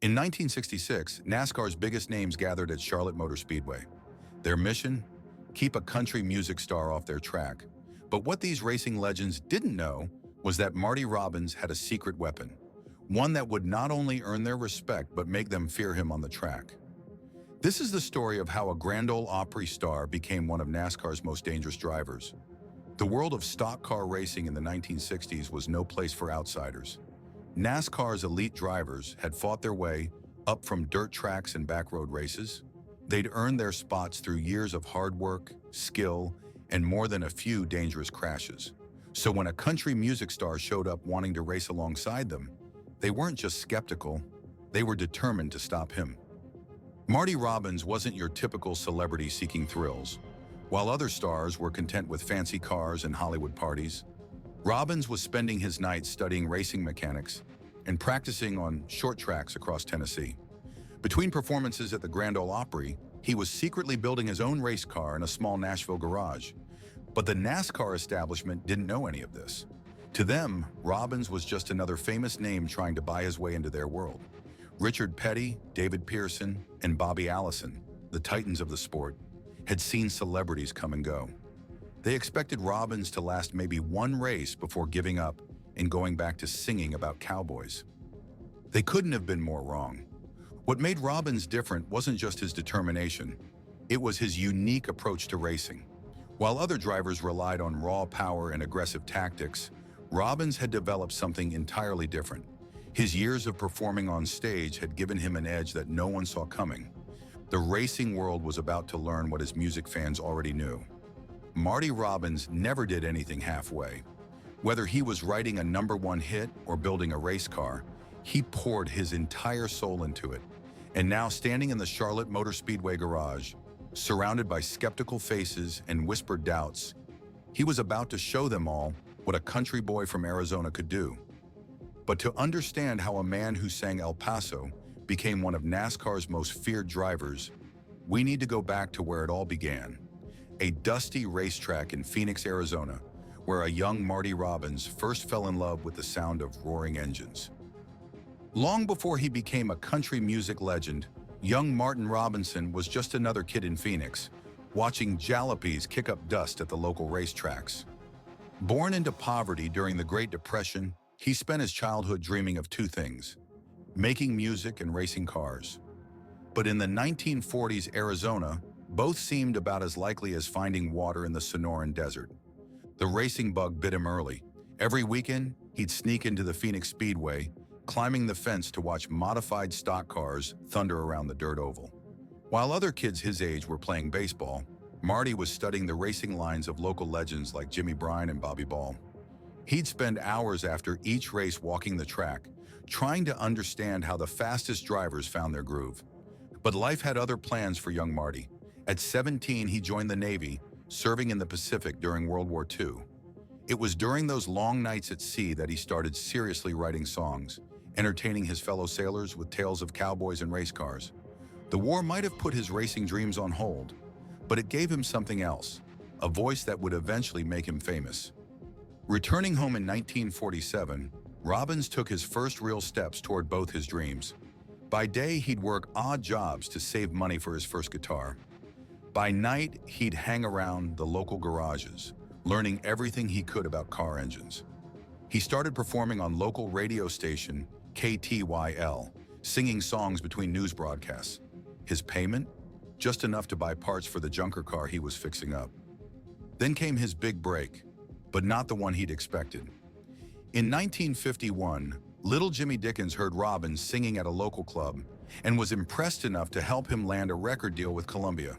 In 1966, NASCAR's biggest names gathered at Charlotte Motor Speedway. Their mission? Keep a country music star off their track. But what these racing legends didn't know was that Marty Robbins had a secret weapon, one that would not only earn their respect but make them fear him on the track. This is the story of how a Grand Ole Opry star became one of NASCAR's most dangerous drivers. The world of stock car racing in the 1960s was no place for outsiders. NASCAR's elite drivers had fought their way up from dirt tracks and backroad races. They'd earned their spots through years of hard work, skill, and more than a few dangerous crashes. So when a country music star showed up wanting to race alongside them, they weren't just skeptical, they were determined to stop him. Marty Robbins wasn't your typical celebrity seeking thrills. While other stars were content with fancy cars and Hollywood parties, Robbins was spending his nights studying racing mechanics and practicing on short tracks across Tennessee. Between performances at the Grand Ole Opry, he was secretly building his own race car in a small Nashville garage. But the NASCAR establishment didn't know any of this. To them, Robbins was just another famous name trying to buy his way into their world. Richard Petty, David Pearson, and Bobby Allison, the titans of the sport, had seen celebrities come and go. They expected Robbins to last maybe one race before giving up and going back to singing about cowboys. They couldn't have been more wrong. What made Robbins different wasn't just his determination, it was his unique approach to racing. While other drivers relied on raw power and aggressive tactics, Robbins had developed something entirely different. His years of performing on stage had given him an edge that no one saw coming. The racing world was about to learn what his music fans already knew. Marty Robbins never did anything halfway. Whether he was writing a #1 hit or building a race car, he poured his entire soul into it. And now, standing in the Charlotte Motor Speedway garage, surrounded by skeptical faces and whispered doubts, he was about to show them all what a country boy from Arizona could do. But to understand how a man who sang El Paso became one of NASCAR's most feared drivers, we need to go back to where it all began. A dusty racetrack in Phoenix, Arizona, where a young Marty Robbins first fell in love with the sound of roaring engines. Long before he became a country music legend, young Martin Robinson was just another kid in Phoenix, watching jalopies kick up dust at the local racetracks. Born into poverty during the Great Depression, he spent his childhood dreaming of two things: making music and racing cars. But in the 1940s Arizona, both seemed about as likely as finding water in the Sonoran Desert. The racing bug bit him early. Every weekend, he'd sneak into the Phoenix Speedway, climbing the fence to watch modified stock cars thunder around the dirt oval. While other kids his age were playing baseball, Marty was studying the racing lines of local legends like Jimmy Bryan and Bobby Ball. He'd spend hours after each race walking the track, trying to understand how the fastest drivers found their groove. But life had other plans for young Marty. At 17, he joined the Navy, serving in the Pacific during World War II. It was during those long nights at sea that he started seriously writing songs, entertaining his fellow sailors with tales of cowboys and race cars. The war might have put his racing dreams on hold, but it gave him something else, a voice that would eventually make him famous. Returning home in 1947, Robbins took his first real steps toward both his dreams. By day, he'd work odd jobs to save money for his first guitar. By night, he'd hang around the local garages, learning everything he could about car engines. He started performing on local radio station KTYL, singing songs between news broadcasts. His payment? Just enough to buy parts for the junker car he was fixing up. Then came his big break, but not the one he'd expected. In 1951, little Jimmy Dickens heard Robbins singing at a local club and was impressed enough to help him land a record deal with Columbia.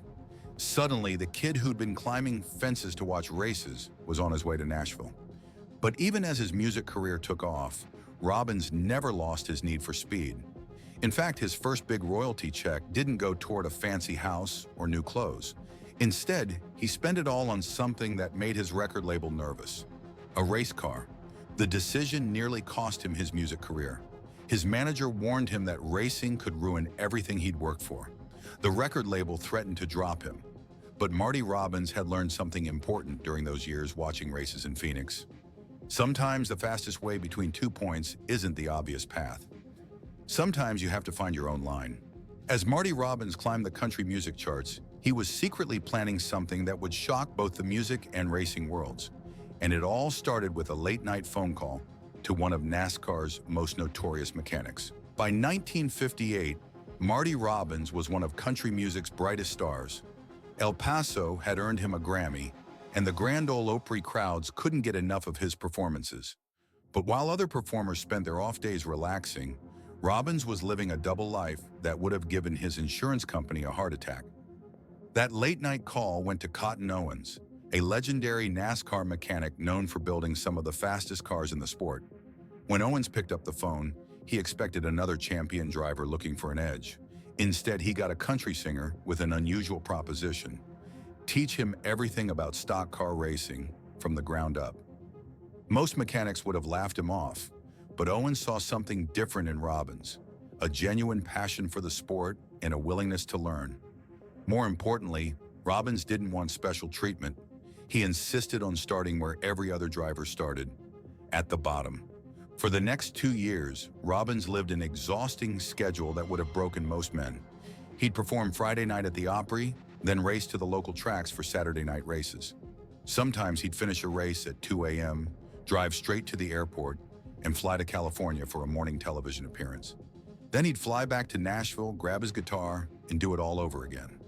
Suddenly, the kid who'd been climbing fences to watch races was on his way to Nashville. But even as his music career took off, Robbins never lost his need for speed. In fact, his first big royalty check didn't go toward a fancy house or new clothes. Instead, he spent it all on something that made his record label nervous: a race car. The decision nearly cost him his music career. His manager warned him that racing could ruin everything he'd worked for. The record label threatened to drop him. But Marty Robbins had learned something important during those years watching races in Phoenix. Sometimes the fastest way between 2 points isn't the obvious path. Sometimes you have to find your own line. As Marty Robbins climbed the country music charts, he was secretly planning something that would shock both the music and racing worlds. And it all started with a late-night phone call to one of NASCAR's most notorious mechanics. By 1958, Marty Robbins was one of country music's brightest stars. El Paso had earned him a Grammy, and the Grand Ole Opry crowds couldn't get enough of his performances. But while other performers spent their off days relaxing, Robbins was living a double life that would have given his insurance company a heart attack. That late-night call went to Cotton Owens, a legendary NASCAR mechanic known for building some of the fastest cars in the sport. When Owens picked up the phone, he expected another champion driver looking for an edge. Instead, he got a country singer with an unusual proposition: teach him everything about stock car racing from the ground up. Most mechanics would have laughed him off, but Owens saw something different in Robbins: a genuine passion for the sport and a willingness to learn. More importantly, Robbins didn't want special treatment. He insisted on starting where every other driver started, at the bottom. For the next 2 years, Robbins lived an exhausting schedule that would have broken most men. He'd perform Friday night at the Opry, then race to the local tracks for Saturday night races. Sometimes he'd finish a race at 2 a.m., drive straight to the airport, and fly to California for a morning television appearance. Then he'd fly back to Nashville, grab his guitar, and do it all over again.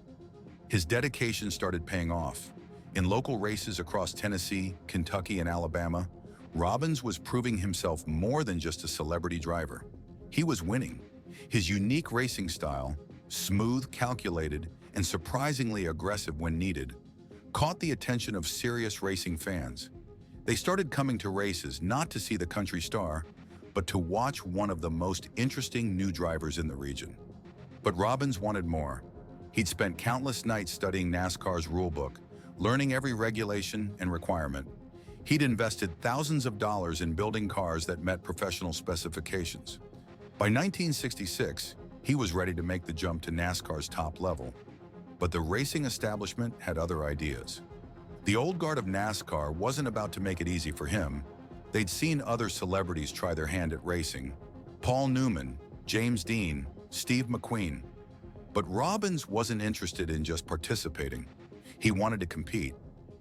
His dedication started paying off. In local races across Tennessee, Kentucky, and Alabama, Robbins was proving himself more than just a celebrity driver. He was winning. His unique racing style, smooth, calculated, and surprisingly aggressive when needed, caught the attention of serious racing fans. They started coming to races not to see the country star, but to watch one of the most interesting new drivers in the region. But Robbins wanted more. He'd spent countless nights studying NASCAR's rulebook, learning every regulation and requirement. He'd invested thousands of dollars in building cars that met professional specifications. By 1966, he was ready to make the jump to NASCAR's top level. But the racing establishment had other ideas. The old guard of NASCAR wasn't about to make it easy for him. They'd seen other celebrities try their hand at racing: Paul Newman, James Dean, Steve McQueen. But Robbins wasn't interested in just participating. He wanted to compete,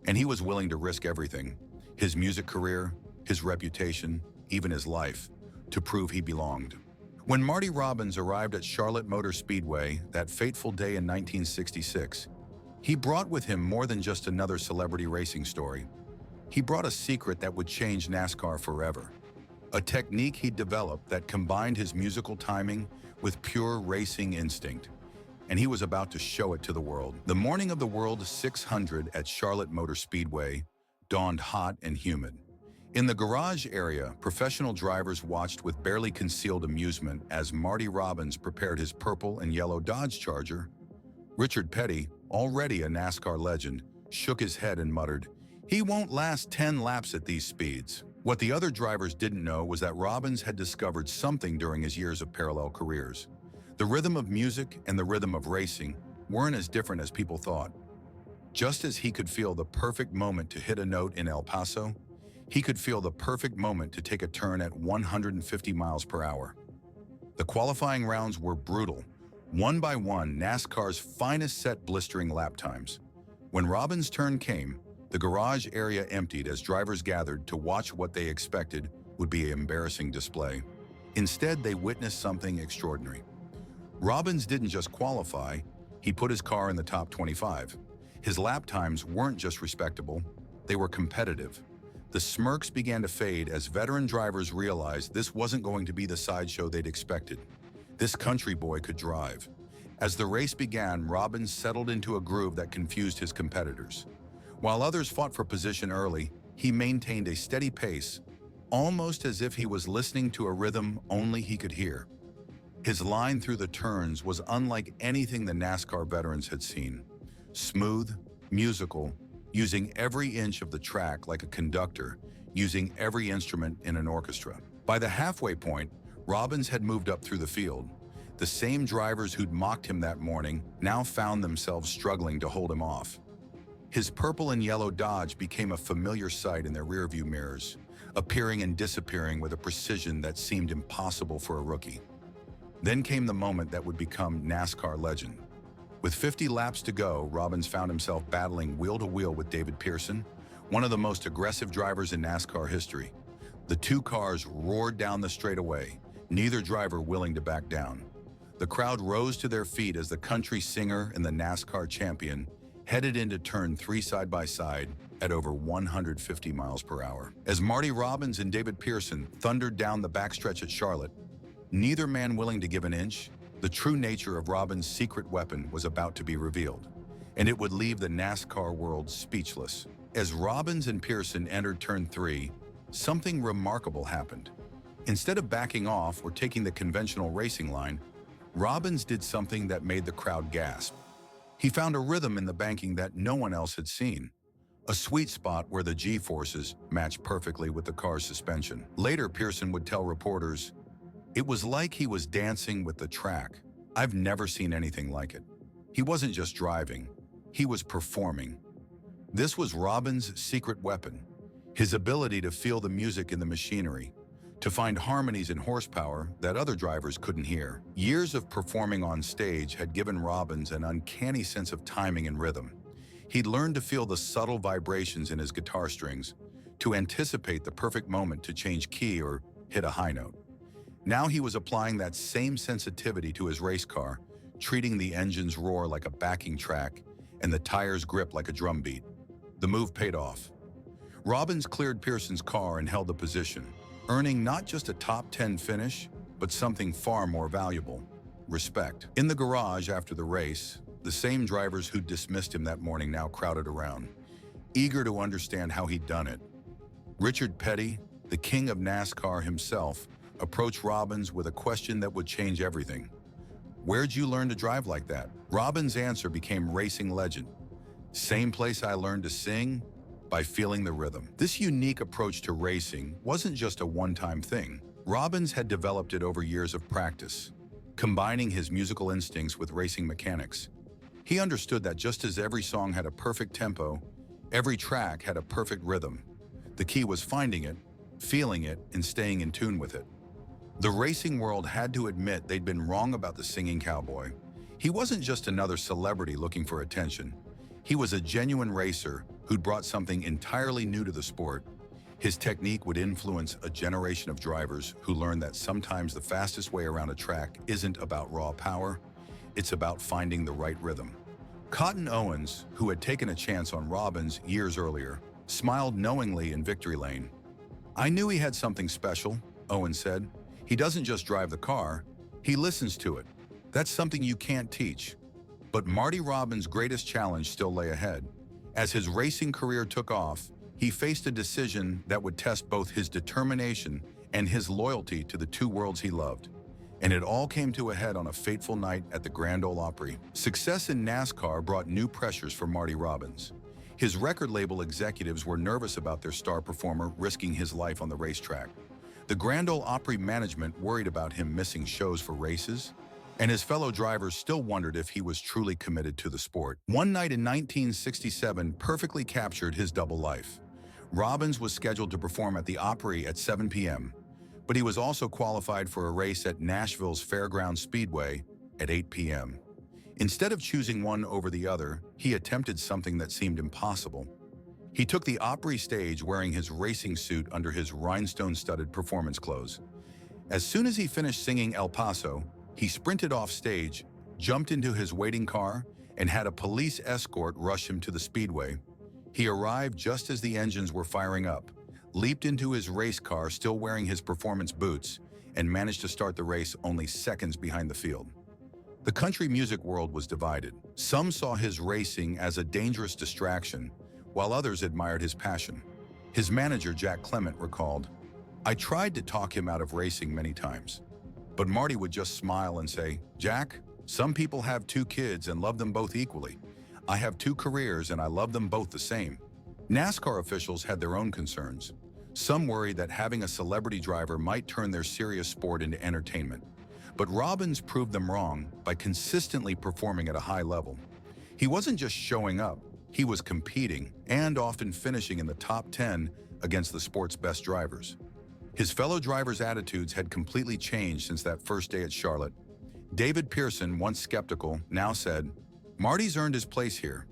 and he was willing to risk everything: his music career, his reputation, even his life, to prove he belonged. When Marty Robbins arrived at Charlotte Motor Speedway that fateful day in 1966, he brought with him more than just another celebrity racing story. He brought a secret that would change NASCAR forever. A technique he'd developed that combined his musical timing with pure racing instinct. And he was about to show it to the world. The morning of the World 600 at Charlotte Motor Speedway dawned hot and humid. In the garage area, professional drivers watched with barely concealed amusement as Marty Robbins prepared his purple and yellow Dodge Charger. Richard Petty, already a NASCAR legend, shook his head and muttered, "He won't last 10 laps at these speeds." What the other drivers didn't know was that Robbins had discovered something during his years of parallel careers. The rhythm of music and the rhythm of racing weren't as different as people thought. Just as he could feel the perfect moment to hit a note in El Paso, he could feel the perfect moment to take a turn at 150 miles per hour. The qualifying rounds were brutal. One by one, NASCAR's finest set blistering lap times. When Robbins' turn came, the garage area emptied as drivers gathered to watch what they expected would be an embarrassing display. Instead, they witnessed something extraordinary. Robbins didn't just qualify, he put his car in the top 25. His lap times weren't just respectable, they were competitive. The smirks began to fade as veteran drivers realized this wasn't going to be the sideshow they'd expected. This country boy could drive. As the race began, Robbins settled into a groove that confused his competitors. While others fought for position early, he maintained a steady pace, almost as if he was listening to a rhythm only he could hear. His line through the turns was unlike anything the NASCAR veterans had seen. Smooth, musical, using every inch of the track like a conductor, using every instrument in an orchestra. By the halfway point, Robbins had moved up through the field. The same drivers who'd mocked him that morning now found themselves struggling to hold him off. His purple and yellow Dodge became a familiar sight in their rearview mirrors, appearing and disappearing with a precision that seemed impossible for a rookie. Then came the moment that would become NASCAR legend. With 50 laps to go, Robbins found himself battling wheel-to-wheel with David Pearson, one of the most aggressive drivers in NASCAR history. The two cars roared down the straightaway, neither driver willing to back down. The crowd rose to their feet as the country singer and the NASCAR champion headed into turn 3 side by side at over 150 miles per hour. As Marty Robbins and David Pearson thundered down the backstretch at Charlotte, neither man willing to give an inch, the true nature of Robbins' secret weapon was about to be revealed, and it would leave the NASCAR world speechless. As Robbins and Pearson entered turn 3, something remarkable happened. Instead of backing off or taking the conventional racing line, Robbins did something that made the crowd gasp. He found a rhythm in the banking that no one else had seen, a sweet spot where the G-forces matched perfectly with the car's suspension. Later, Pearson would tell reporters, "It was like he was dancing with the track. I've never seen anything like it. He wasn't just driving, he was performing." This was Robbins' secret weapon, his ability to feel the music in the machinery, to find harmonies and horsepower that other drivers couldn't hear. Years of performing on stage had given Robbins an uncanny sense of timing and rhythm. He'd learned to feel the subtle vibrations in his guitar strings, to anticipate the perfect moment to change key or hit a high note. Now he was applying that same sensitivity to his race car, treating the engine's roar like a backing track and the tire's grip like a drum beat. The move paid off. Robbins cleared Pearson's car and held the position, earning not just a top 10 finish, but something far more valuable: respect. In the garage after the race, the same drivers who dismissed him that morning now crowded around, eager to understand how he'd done it. Richard Petty, the king of NASCAR himself, approached Robbins with a question that would change everything. "Where'd you learn to drive like that?" Robbins' answer became racing legend. "Same place I learned to sing, by feeling the rhythm." This unique approach to racing wasn't just a one-time thing. Robbins had developed it over years of practice, combining his musical instincts with racing mechanics. He understood that just as every song had a perfect tempo, every track had a perfect rhythm. The key was finding it, feeling it, and staying in tune with it. The racing world had to admit they'd been wrong about the singing cowboy. He wasn't just another celebrity looking for attention. He was a genuine racer who'd brought something entirely new to the sport. His technique would influence a generation of drivers who learned that sometimes the fastest way around a track isn't about raw power, it's about finding the right rhythm. Cotton Owens, who had taken a chance on Robbins years earlier, smiled knowingly in victory lane. "I knew he had something special," Owens said. "He doesn't just drive the car, he listens to it. That's something you can't teach." But Marty Robbins' greatest challenge still lay ahead. As his racing career took off, he faced a decision that would test both his determination and his loyalty to the two worlds he loved. And it all came to a head on a fateful night at the Grand Ole Opry. Success in NASCAR brought new pressures for Marty Robbins. His record label executives were nervous about their star performer risking his life on the racetrack. The Grand Ole Opry management worried about him missing shows for races, and his fellow drivers still wondered if he was truly committed to the sport. One night in 1967 perfectly captured his double life. Robbins was scheduled to perform at the Opry at 7 p.m., but he was also qualified for a race at Nashville's Fairground Speedway at 8 p.m. Instead of choosing one over the other, he attempted something that seemed impossible. He took the Opry stage wearing his racing suit under his rhinestone-studded performance clothes. As soon as he finished singing El Paso, he sprinted off stage, jumped into his waiting car, and had a police escort rush him to the speedway. He arrived just as the engines were firing up, leaped into his race car still wearing his performance boots, and managed to start the race only seconds behind the field. The country music world was divided. Some saw his racing as a dangerous distraction, while others admired his passion. His manager, Jack Clement, recalled, "I tried to talk him out of racing many times, but Marty would just smile and say, 'Jack, some people have 2 kids and love them both equally. I have 2 careers and I love them both the same.'" NASCAR officials had their own concerns. Some worried that having a celebrity driver might turn their serious sport into entertainment. But Robbins proved them wrong by consistently performing at a high level. He wasn't just showing up, he was competing and often finishing in the top 10 against the sport's best drivers. His fellow drivers' attitudes had completely changed since that first day at Charlotte, David Pearson, once skeptical, now said, "Marty's earned his place here.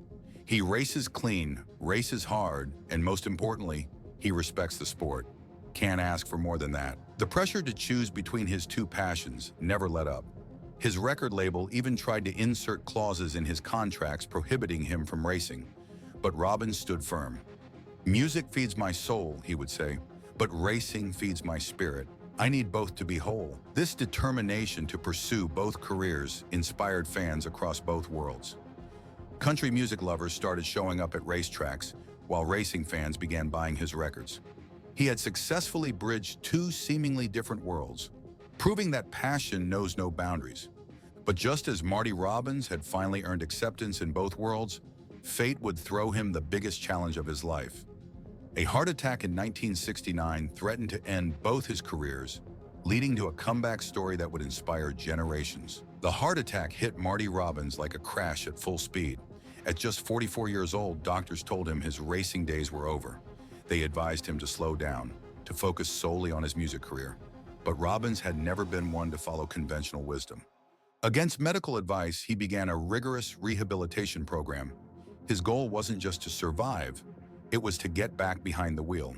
He races clean, races hard, and most importantly, he respects the sport. Can't ask for more than that." The pressure to choose between his two passions never let up. His record label even tried to insert clauses in his contracts prohibiting him from racing, but Robbins stood firm. "Music feeds my soul," he would say, "but racing feeds my spirit. I need both to be whole." This determination to pursue both careers inspired fans across both worlds. Country music lovers started showing up at racetracks, while racing fans began buying his records. He had successfully bridged two seemingly different worlds, proving that passion knows no boundaries. But just as Marty Robbins had finally earned acceptance in both worlds, fate would throw him the biggest challenge of his life. A heart attack in 1969 threatened to end both his careers, leading to a comeback story that would inspire generations. The heart attack hit Marty Robbins like a crash at full speed. At just 44 years old, doctors told him his racing days were over. They advised him to slow down, to focus solely on his music career. But Robbins had never been one to follow conventional wisdom. Against medical advice, he began a rigorous rehabilitation program. His goal wasn't just to survive, it was to get back behind the wheel.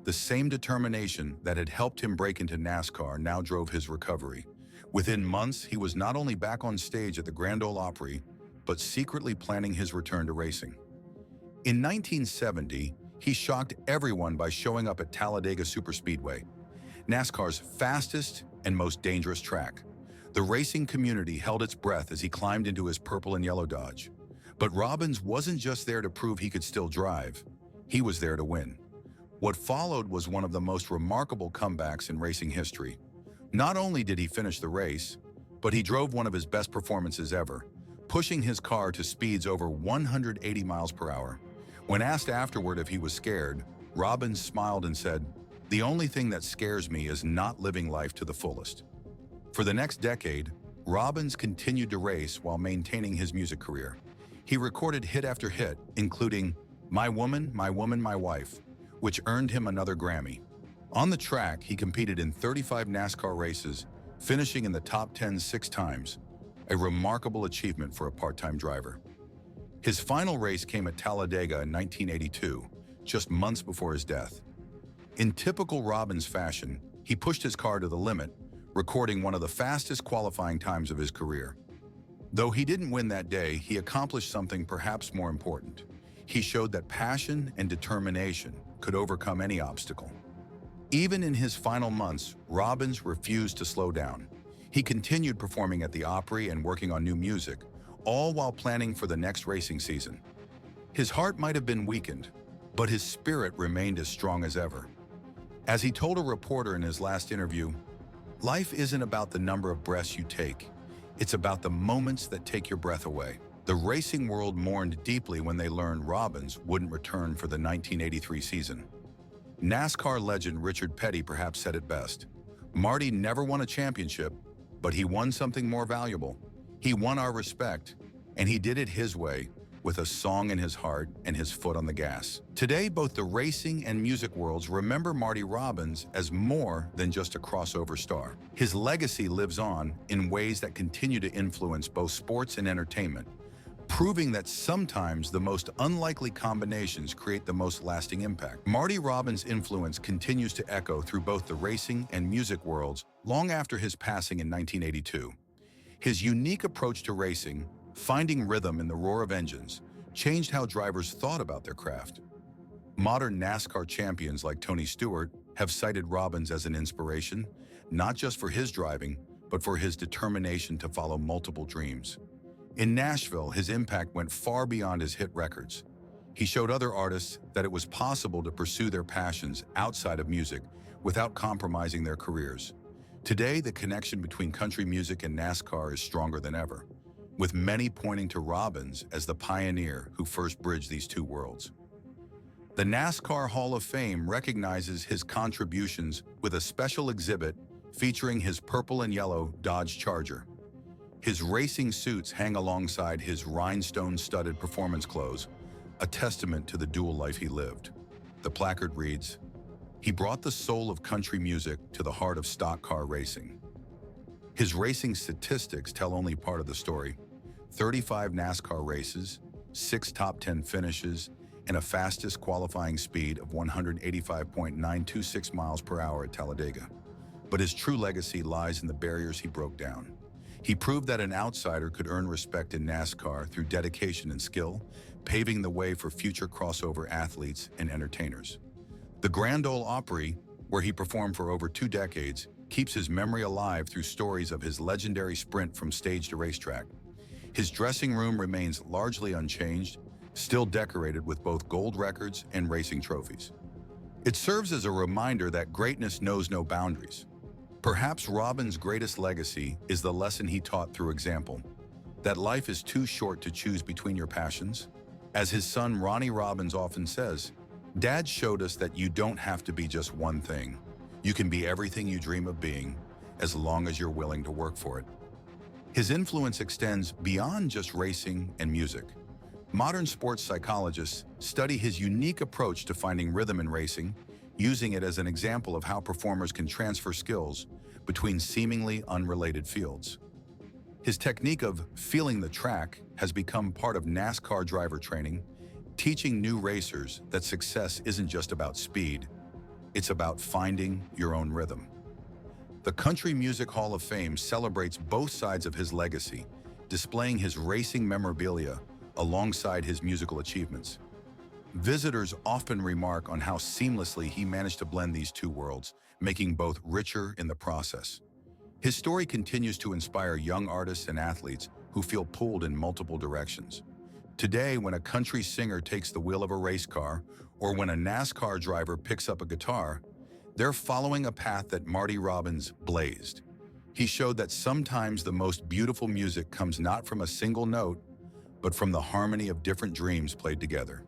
The same determination that had helped him break into NASCAR now drove his recovery. Within months, he was not only back on stage at the Grand Ole Opry, but secretly planning his return to racing. In 1970, he shocked everyone by showing up at Talladega Superspeedway, NASCAR's fastest and most dangerous track. The racing community held its breath as he climbed into his purple and yellow Dodge. But Robbins wasn't just there to prove he could still drive. He was there to win. What followed was one of the most remarkable comebacks in racing history. Not only did he finish the race, but he drove one of his best performances ever, pushing his car to speeds over 180 miles per hour. When asked afterward if he was scared, Robbins smiled and said, "The only thing that scares me is not living life to the fullest." For the next decade, Robbins continued to race while maintaining his music career. He recorded hit after hit, including My Woman, My Woman, My Wife, which earned him another Grammy. On the track, he competed in 35 NASCAR races, finishing in the top 10 6 times, a remarkable achievement for a part-time driver. His final race came at Talladega in 1982, just months before his death. In typical Robbins fashion, he pushed his car to the limit, recording one of the fastest qualifying times of his career. Though he didn't win that day, he accomplished something perhaps more important. He showed that passion and determination could overcome any obstacle. Even in his final months, Robbins refused to slow down. He continued performing at the Opry and working on new music, all while planning for the next racing season. His heart might have been weakened, but his spirit remained as strong as ever. As he told a reporter in his last interview, "Life isn't about the number of breaths you take. It's about the moments that take your breath away." The racing world mourned deeply when they learned Robbins wouldn't return for the 1983 season. NASCAR legend Richard Petty perhaps said it best, "Marty never won a championship, but he won something more valuable. He won our respect, and he did it his way, with a song in his heart and his foot on the gas." Today, both the racing and music worlds remember Marty Robbins as more than just a crossover star. His legacy lives on in ways that continue to influence both sports and entertainment, proving that sometimes the most unlikely combinations create the most lasting impact. Marty Robbins' influence continues to echo through both the racing and music worlds long after his passing in 1982. His unique approach to racing, finding rhythm in the roar of engines, changed how drivers thought about their craft. Modern NASCAR champions like Tony Stewart have cited Robbins as an inspiration, not just for his driving, but for his determination to follow multiple dreams. In Nashville, his impact went far beyond his hit records. He showed other artists that it was possible to pursue their passions outside of music without compromising their careers. Today, the connection between country music and NASCAR is stronger than ever, with many pointing to Robbins as the pioneer who first bridged these two worlds. The NASCAR Hall of Fame recognizes his contributions with a special exhibit featuring his purple and yellow Dodge Charger. His racing suits hang alongside his rhinestone-studded performance clothes, a testament to the dual life he lived. The placard reads, "He brought the soul of country music to the heart of stock car racing." His racing statistics tell only part of the story. 35 NASCAR races, 6 top 10 finishes, and a fastest qualifying speed of 185.926 miles per hour at Talladega. But his true legacy lies in the barriers he broke down. He proved that an outsider could earn respect in NASCAR through dedication and skill, paving the way for future crossover athletes and entertainers. The Grand Ole Opry, where he performed for over 2 decades, keeps his memory alive through stories of his legendary sprint from stage to racetrack. His dressing room remains largely unchanged, still decorated with both gold records and racing trophies. It serves as a reminder that greatness knows no boundaries. Perhaps Robbins' greatest legacy is the lesson he taught through example, that life is too short to choose between your passions. As his son Marty Robbins often says, "Dad showed us that you don't have to be just one thing. You can be everything you dream of being, as long as you're willing to work for it." His influence extends beyond just racing and music. Modern sports psychologists study his unique approach to finding rhythm in racing, using it as an example of how performers can transfer skills between seemingly unrelated fields. His technique of feeling the track has become part of NASCAR driver training, teaching new racers that success isn't just about speed, it's about finding your own rhythm. The Country Music Hall of Fame celebrates both sides of his legacy, displaying his racing memorabilia alongside his musical achievements. Visitors often remark on how seamlessly he managed to blend these two worlds, making both richer in the process. His story continues to inspire young artists and athletes who feel pulled in multiple directions. Today, when a country singer takes the wheel of a race car, or when a NASCAR driver picks up a guitar, they're following a path that Marty Robbins blazed. He showed that sometimes the most beautiful music comes not from a single note, but from the harmony of different dreams played together.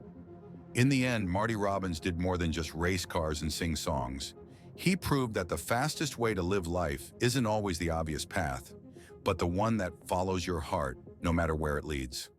In the end, Marty Robbins did more than just race cars and sing songs. He proved that the fastest way to live life isn't always the obvious path, but the one that follows your heart, no matter where it leads.